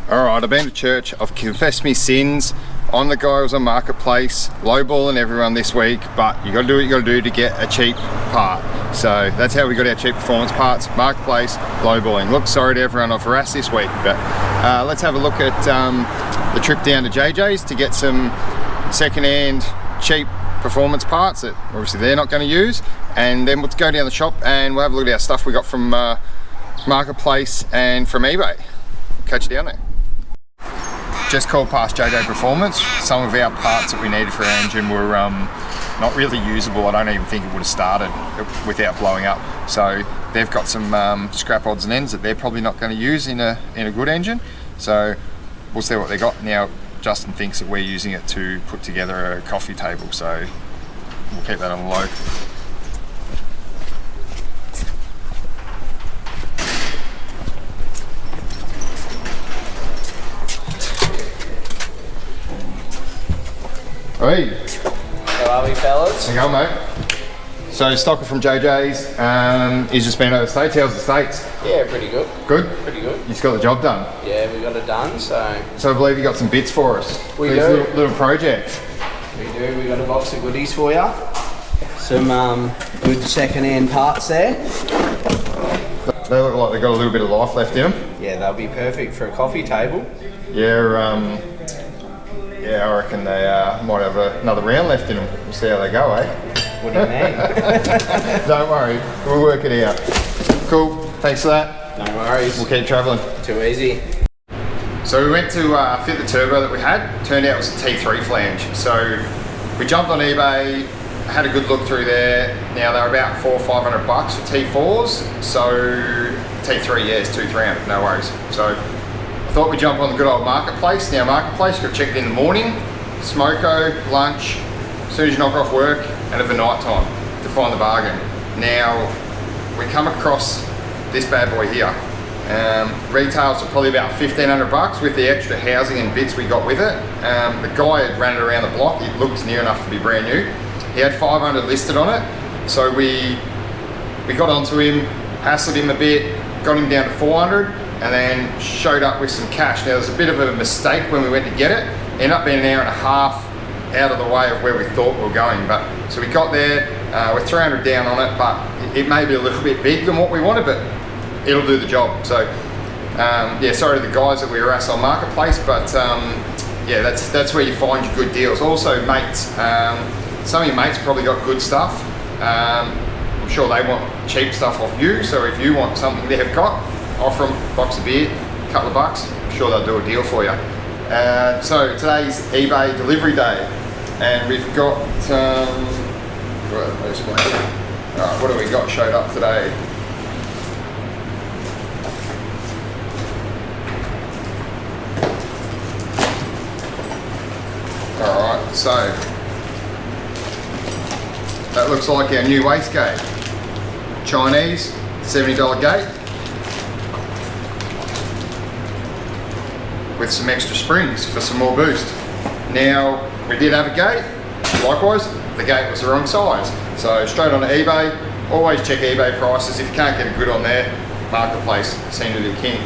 Alright, I've been to church, I've confessed my sins. I'm the guy who was on Marketplace, lowballing everyone this week, but you gotta do what you gotta do to get a cheap part. So that's how we got our cheap performance parts, Marketplace, lowballing. Look, sorry to everyone I've harassed this week, but let's have a look at the trip down to JJ's to get some second-hand cheap performance parts that obviously they're not going to use, and then we'll go down the shop and we'll have a look at our stuff we got from Marketplace and from eBay. Catch you down there. Just called past JJ Performance. Some of our parts that we needed for our engine were not really usable. I don't even think it would have started without blowing up. So they've got some scrap odds and ends that they're probably not going to use in a good engine. So we'll see what they got. Now Justin thinks that we're using it to put together a coffee table, so we'll keep that on the low. Hey. How are we, fellas? How you going, mate? So Stocker from JJ's, he's just been over the States. How's the States? Yeah, pretty good. Good? Pretty good. You just got the job done? Yeah, we got it done, so... So I believe you got some bits for us. We do. Little project. We do, we got a box of goodies for you. Some good second-hand parts there. They look like they've got a little bit of life left in them. Yeah, they'll be perfect for a coffee table. Yeah, yeah, I reckon they might have another round left in them. We'll see how they go, eh? What do you mean? Don't worry, we'll work it out. Cool, thanks for that. No worries. We'll keep travelling. Too easy. So we went to fit the turbo that we had. Turned out it was a T3 flange. So we jumped on eBay, had a good look through there. Now they're about $400 or $500 for T4s. So T3, yeah, it's $200, no worries. So I thought we'd jump on the good old Marketplace. Now Marketplace, you've got to check it in the morning, smoko, lunch, as soon as you knock off work, and at the night time to find the bargain. Now we come across this bad boy here. Retails are probably about $1,500 with the extra housing and bits we got with it. The guy had ran it around the block. It looks near enough to be brand new. He had 500 listed on it, so we got onto him, hassled him a bit, got him down to 400, and then showed up with some cash. Now there's a bit of a mistake when we went to get it. Ended up being an hour and a half out of the way of where we thought we were going. But so we got there, we're 300 down on it, but it may be a little bit big than what we wanted, but it'll do the job. So yeah, sorry to the guys that we harassed on Marketplace, but yeah, that's where you find your good deals. Also, mates, some of your mates probably got good stuff. I'm sure they want cheap stuff off you, so if you want something they've got, offer them a box of beer, a couple of bucks, I'm sure they'll do a deal for you. So today's eBay delivery day, and we've got, alright, what do we got showed up today? Alright, so that looks like our new wastegate. Chinese, $70 gate with some extra springs for some more boost. Now, we did have a gate, likewise, the gate was the wrong size. So straight onto eBay, always check eBay prices. If you can't get a good on there, Marketplace seem to be king.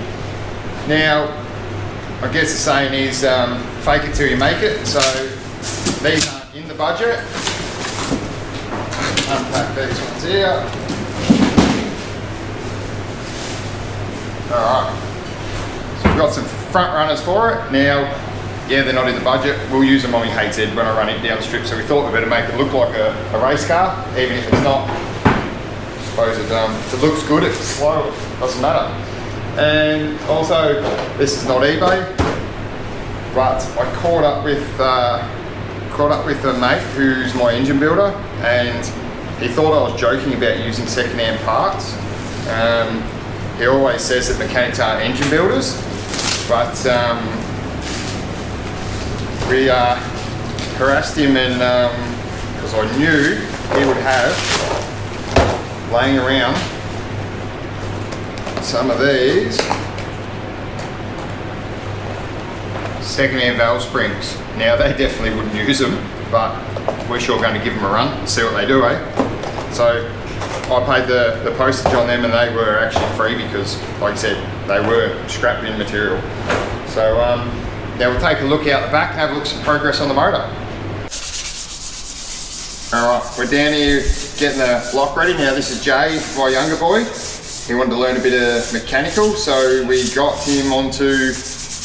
Now, I guess the saying is fake it till you make it. So these aren't in the budget. Unpack these ones here. Alright, so we've got some front runners for it. Now, yeah, they're not in the budget. We'll use them on my HZ when I run it down the strip, so we thought we better make it look like a race car, even if it's not. I suppose if it looks good, if it's slow, it doesn't matter. And also, this is not eBay, but I caught up with a mate who's my engine builder, and he thought I was joking about using second-hand parts. He always says that mechanics aren't engine builders, but we harassed him, and because I knew he would have laying around some of these second-hand valve springs. Now they definitely wouldn't use them, but we're sure going to give them a run and see what they do, eh? So I paid the postage on them, and they were actually free because, like I said, they were scrap bin material. So now we'll take a look out the back and have a look at some progress on the motor. Alright, we're down here getting the block ready. Now this is Jay, my younger boy. He wanted to learn a bit of mechanical, so we got him onto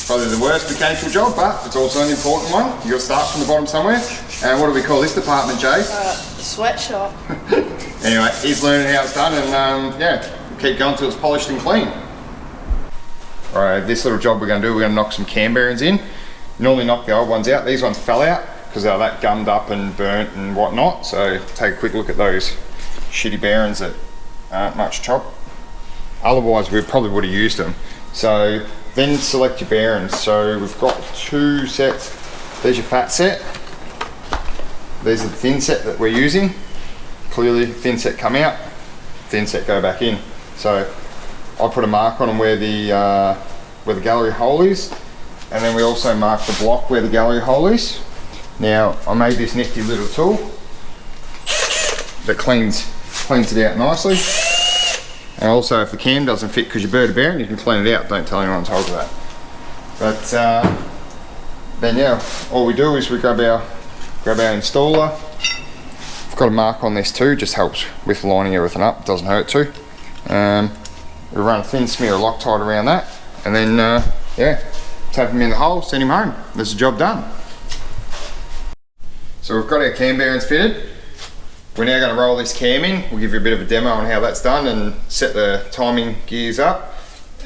probably the worst mechanical job, but it's also an important one. You got to start from the bottom somewhere. And what do we call this department, Jay? Sweatshop. Anyway, he's learning how it's done, and yeah, keep going till it's polished and clean. Alright, this little job we're going to do, we're going to knock some cam bearings in. Normally knock the old ones out. These ones fell out because they're that gummed up and burnt and whatnot. So take a quick look at those shitty bearings that aren't much chop. Otherwise we probably would have used them. So then select your bearings. So we've got 2 sets. There's your fat set. These are the thin set that we're using. Clearly thin set come out, thin set go back in. So I put a mark on them where the gallery hole is, and then we also mark the block where the gallery hole is. Now I made this nifty little tool that cleans it out nicely. And also if the cam doesn't fit because you burnt a bearing, you can clean it out. Don't tell anyone I told you that. But then yeah, all we do is we grab our installer. I've got a mark on this too, just helps with lining everything up, doesn't hurt too. We run a thin smear of Loctite around that, and then yeah, tap him in the hole, send him home. There's the job done. So we've got our cam bearings fitted. We're now going to roll this cam in. We'll give you a bit of a demo on how that's done and set the timing gears up.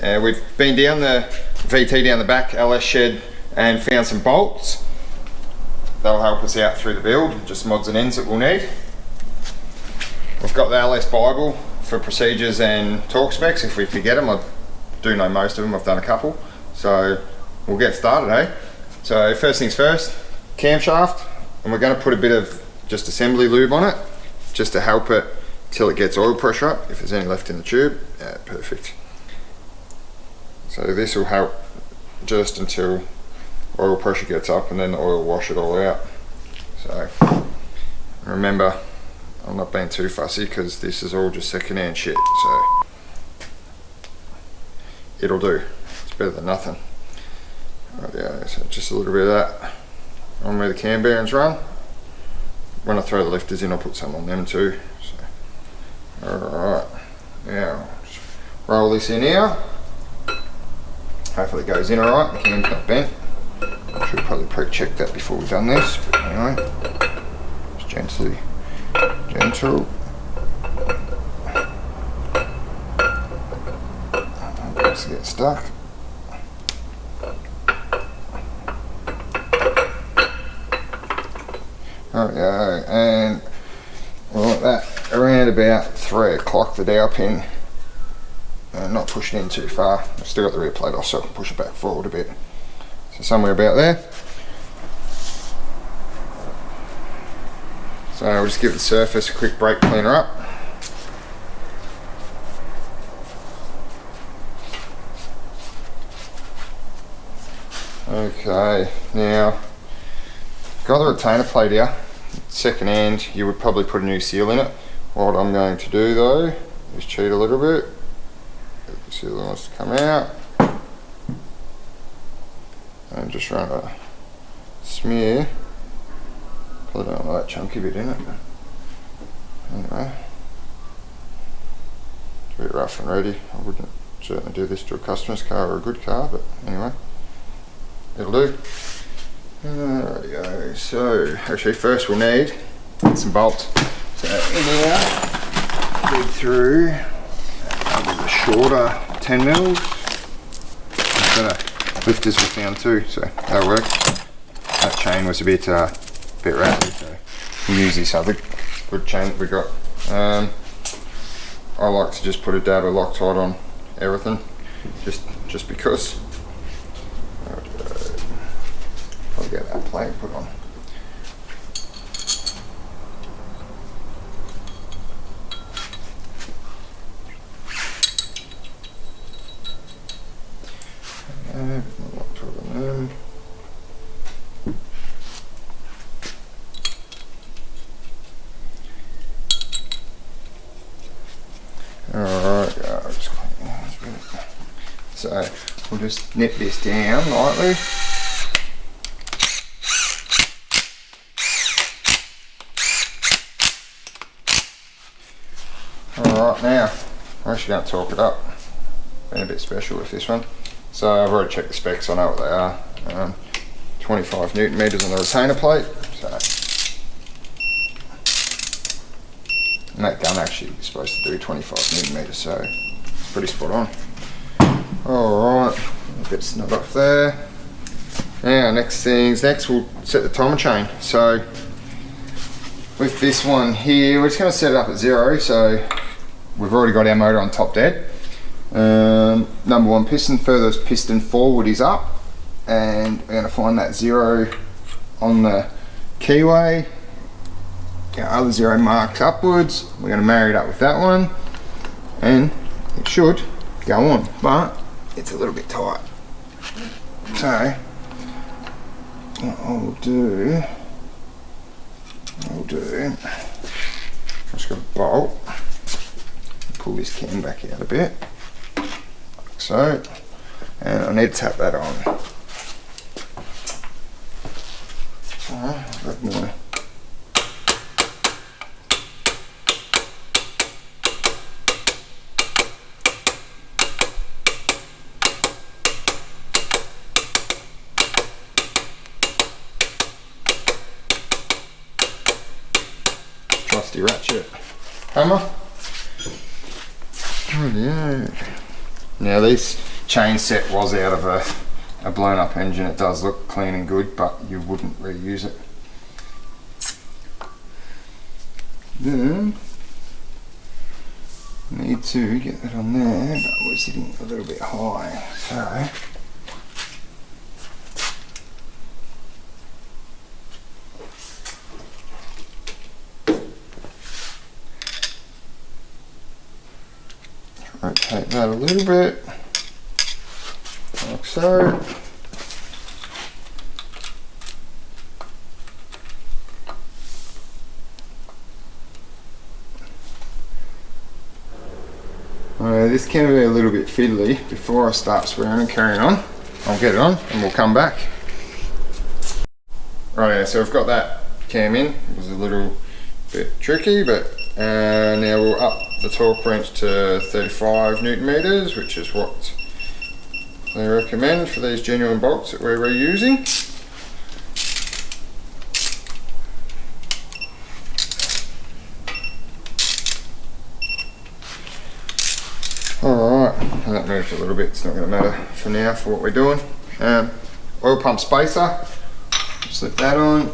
We've been down the VT down the back LS shed and found some bolts. That'll help us out through the build, just mods and ends that we'll need. We've got the LS Bible for procedures and torque specs if we forget them. I do know most of them, I've done a couple. So we'll get started, eh? So first things first, camshaft, and we're going to put a bit of just assembly lube on it, just to help it till it gets oil pressure up, if there's any left in the tube. Yeah, perfect. So this will help just until oil pressure gets up, and then the oil will wash it all out. So remember, I'm not being too fussy because this is all just secondhand shit, so it'll do. It's better than nothing. Right, yeah, so just a little bit of that on where the cam bearings run. When I throw the lifters in, I'll put some on them too. So, alright, now just roll this in here. Hopefully it goes in alright, the cam's not bent. I should probably pre-check that before we've done this, but anyway, just gentle. Let's get stuck. There we go, and we'll let that around about 3 o'clock, the dowel pin, and not push it in too far. I've still got the rear plate off, so I can push it back forward a bit. So somewhere about there. So we'll just give the surface a quick brake cleaner up. Okay, now got the retainer plate here. Second hand, you would probably put a new seal in it. What I'm going to do though is cheat a little bit. Get the seal wants to come out. And just run a smear. Probably don't like that chunky bit in it. Anyway, it's a bit rough and ready. I wouldn't certainly do this to a customer's car or a good car, but anyway, it'll do. There we go. So actually first we'll need some bolts. So in here, dig through probably the shorter 10 mils. Lifters we found too, so that'll work. That chain was a bit rattly, so we'll use this other good chain that we got. I like to just put a dab of Loctite on everything, just because. Probably get that plate put on. Alright, so we'll We'll just nip this down lightly. Alright, now I'm actually going to torque it up. Been a bit special with this one. So I've already checked the specs, I know what they are. 25 Newton meters on the retainer plate. So, and that gun actually is supposed to do 25 Newton meters, so it's pretty spot on. Alright, a bit snug off there. Now next we'll set the timer chain. So with this one here, we're just going to set it up at 0, so we've already got our motor on top dead. Number 1 piston, furthest piston forward is up, and we're going to find that 0 on the keyway. Our other 0 marks upwards, we're going to marry it up with that one, and it should go on, but it's a little bit tight. So what I'll do, just got a bolt, pull this cam back out a bit, like so, and I need to tap that on. So I've got my trusty ratchet hammer. Rightio. Now this chain set was out of a blown up engine. It does look clean and good, but you wouldn't reuse it. Then need to get that on there, but we're sitting a little bit high, so rotate that a little bit, like so. This can be a little bit fiddly. Before I start swearing and carrying on, I'll get it on and we'll come back. Right, so we've got that cam in. It was a little bit tricky, but now we'll up the torque wrench to 35 Newton meters, which is what they recommend for these genuine bolts that we're reusing. Alright, and that moved a little bit, it's not going to matter for now for what we're doing. Oil pump spacer, slip that on,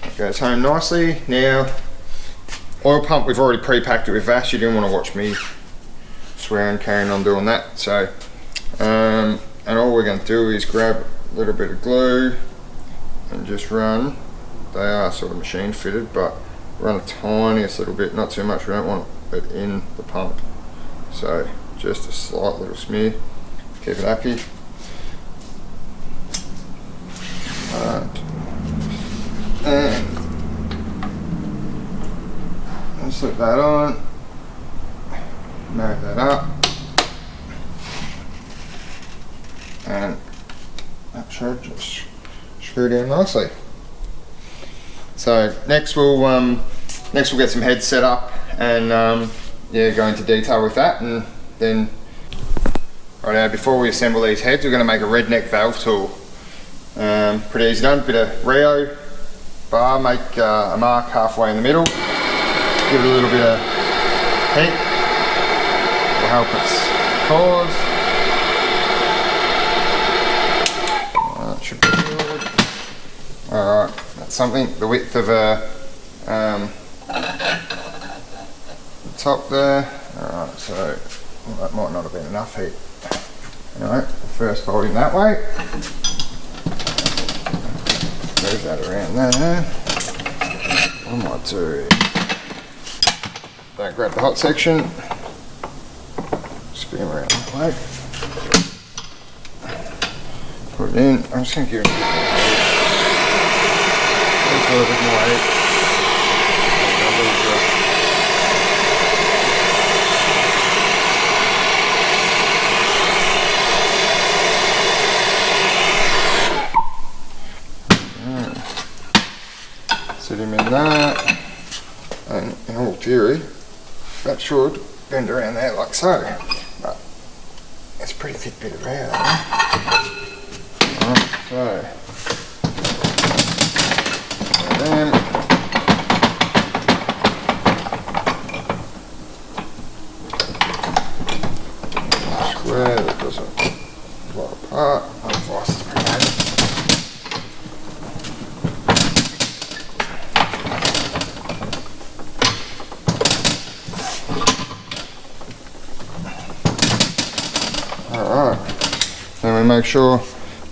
it goes home nicely. Now, oil pump, we've already pre-packed it with Vash. You didn't want to watch me swear and carrying on doing that. So, and all we're going to do is grab a little bit of glue and just run. They are sort of machine fitted, but run a tiniest little bit, not too much. We don't want it in the pump. So, just a slight little smear. Keep it happy. And I'll slip that on, marry that up, and that should just screw down nicely. So next we'll get some heads set up and yeah, go into detail with that, and then right now before we assemble these heads, we're going to make a redneck valve tool. Pretty easy done. Bit of Rio bar, make a mark halfway in the middle. Give it a little bit of heat, will help its cause. That should be good. Alright, that's something, the width of the top there. Alright, so well, that might not have been enough heat. Anyway, first fold in that way. Move that around there. What I might do, don't grab the hot section, spin around the plate, put it in. I'm just going to give it a little bit more heat. Sit him in that, and in all theory, that should bend around there like so. But it's a pretty thick bit of rail. Alright, so. And then square that doesn't blow apart. Otherwise it's pretty heavy. Alright, then we make sure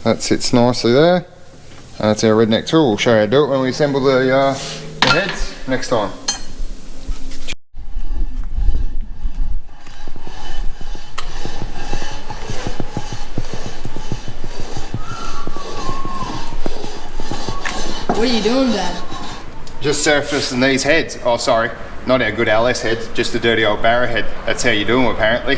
that sits nicely there. And that's our redneck tool. We'll show you how to do it when we assemble the heads next time. What are you doing, Dad? Just surfacing these heads. Oh, sorry, not our good LS heads, just the dirty old Barra head. That's how you do them, apparently.